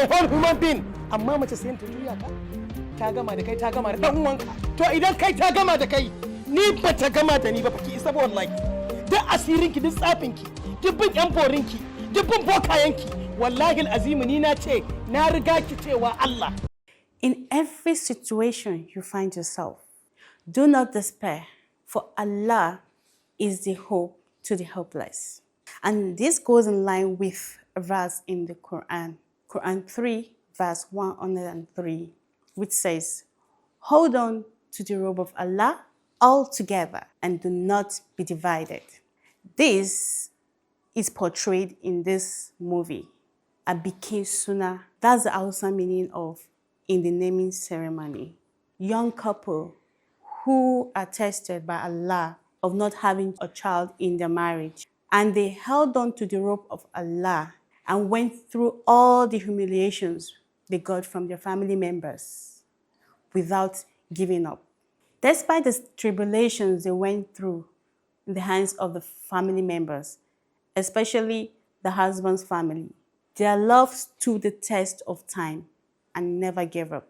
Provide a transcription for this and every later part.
a whole human being. Amma mace sai ta juya ka. Ta gama da kai, ta gama da dan uwanka. To idan kai ta gama da kai, ni ba ta gama da ni ba ki isa wallahi. Duk asirinki, duk tsafinki, duk bin yan borinki, duk bin bokayenki. Wallahi alazim ni na ce na riga ki cewa Allah. In every situation you find yourself, do not despair, for Allah is the hope to the hopeless. And this goes in line with a verse in the Quran, Quran 3, verse 103, which says, hold on to the robe of Allah all together and do not be divided. This is portrayed in this movie, a bikin suna. That's the Hausa meaning of in the naming ceremony. Young couple who are tested by Allah of not having a child in their marriage. And they held on to the rope of Allah and went through all the humiliations they got from their family members without giving up. Despite the tribulations they went through in the hands of the family members, especially the husband's family, their love stood the test of time and never gave up.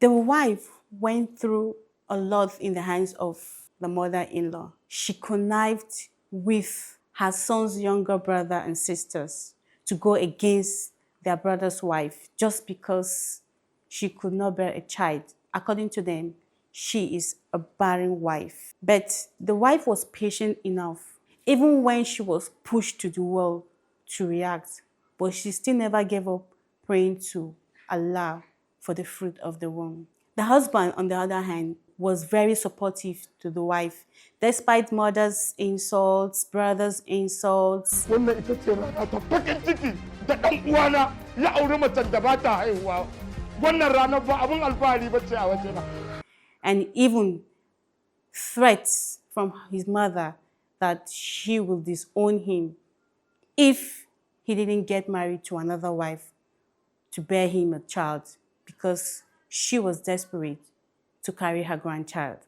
The wife went through a lot in the hands of the mother-in-law. She connived with her son's younger brother and sisters to go against their brother's wife just because she could not bear a child. According to them, she is a barren wife. But the wife was patient enough, even when she was pushed to the wall to react, but she still never gave up praying to Allah for the fruit of the womb. The husband, on the other hand, was very supportive to the wife, despite mother's insults, brother's insults. And even threats from his mother that she will disown him if he didn't get married to another wife to bear him a child, because she was desperate to carry her grandchild.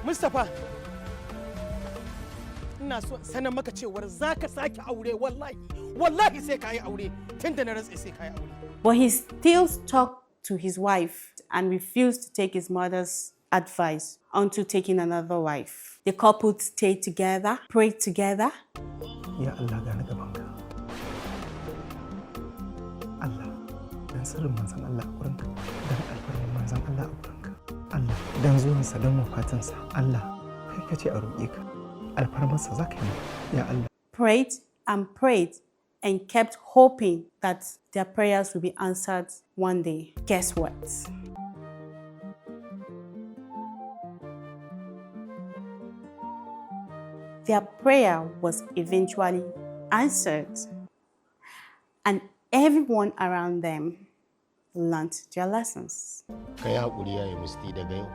Mustapha, ina so sanar maka cewar zaka sake aure wallahi sai kai aure tunda na rantsa sai kai aure. But he still stuck to his wife and refused to take his mother's advice until taking another wife. The couple stayed together, prayed together. Ya Allah gani gabanka. Allah, dan sirrin manzon Allah a wurinka, dan alfarman manzon Allah a wurinka. Allah, dan zuwansa dan wafatinsa. Allah, kai kace a roƙe ka. Alfarmansa za ka yi, ya Allah. Prayed and prayed and kept hoping that their prayers will be answered one day. Guess what? Their prayer was eventually answered, and everyone around them learned their lessons. Kai haƙuri yayi musti daga yau,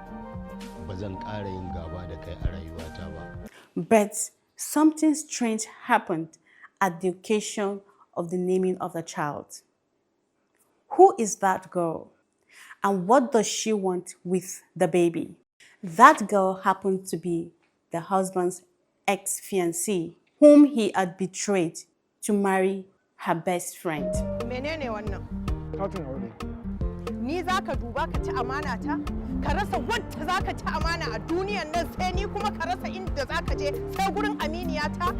ba zan ƙara yin gaba da kai a rayuwata ba. But something strange happened at the occasion of the naming of the child. Who is that girl? And what does she want with the baby? That girl happened to be the husband's ex-fiancée, whom he had betrayed to marry her best friend. Menene wannan? Katin aure. Ni zaka duba ka ci amana ta? Ka rasa wadda zaka ci amana a duniyan nan, sai ni kuma ka rasa inda zaka je sai gurin aminiya ta?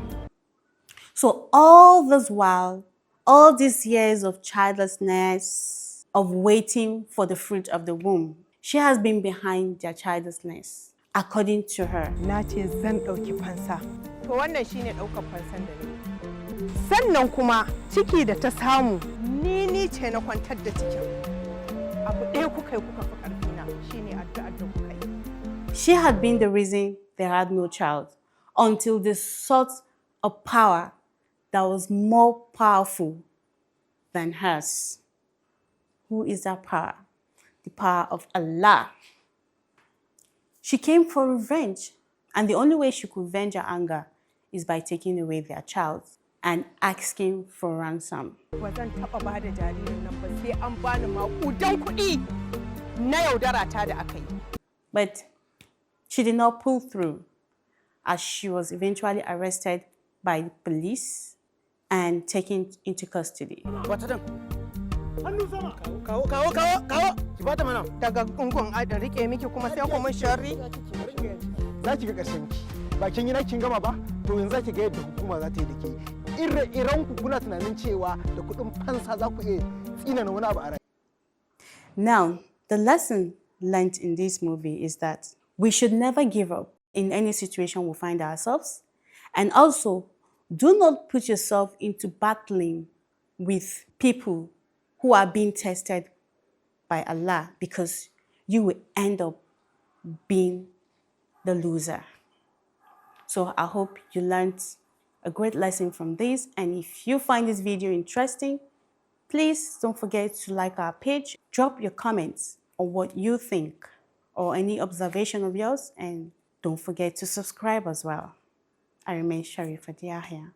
So all this while, all these years of childlessness, of waiting for the fruit of the womb, she has been behind their childlessness, according to her. Na ce zan ɗauki fansa. To wannan shine ɗaukar fansan da ni. Sannan kuma ciki da ta samu ni ce na kwantar da cikin. Abu ɗaya kuka yi kuka fi ƙarfina, shine addu'ar da kuka yi. She had been the reason they had no child until they sought a power that was more powerful than hers. Who is that power? The power of Allah. She came for revenge, and the only way she could venge her anger is by taking away their child and asking for ransom. Ba zan taɓa ba da jaririn nan ba sai an bani maƙudan kuɗi na yaudara ta da aka yi. But she did not pull through, as she was eventually arrested by the police and taken into custody. Wata dan, hannu sama kawo ki bata mana daga gungun a da rike miki kuma sai kuma sharri. Za ki ga ƙarshen ki. Ba kin yi kin gama ba? To yanzu za ki ga yadda hukuma za ta yi da ke. Ire-iren ku kuna tunanin cewa da kuɗin fansa za ku iya tsinana wani abu a rai. Now, the lesson learned in this movie is that we should never give up in any situation we find ourselves. And also, do not put yourself into battling with people who are being tested by Allah, because you will end up being the loser. So I hope you learned a great lesson from this. And if you find this video interesting, please don't forget to like our page, drop your comments on what you think or any observation of yours, and don't forget to subscribe as well. I remain Sharifa Diahia.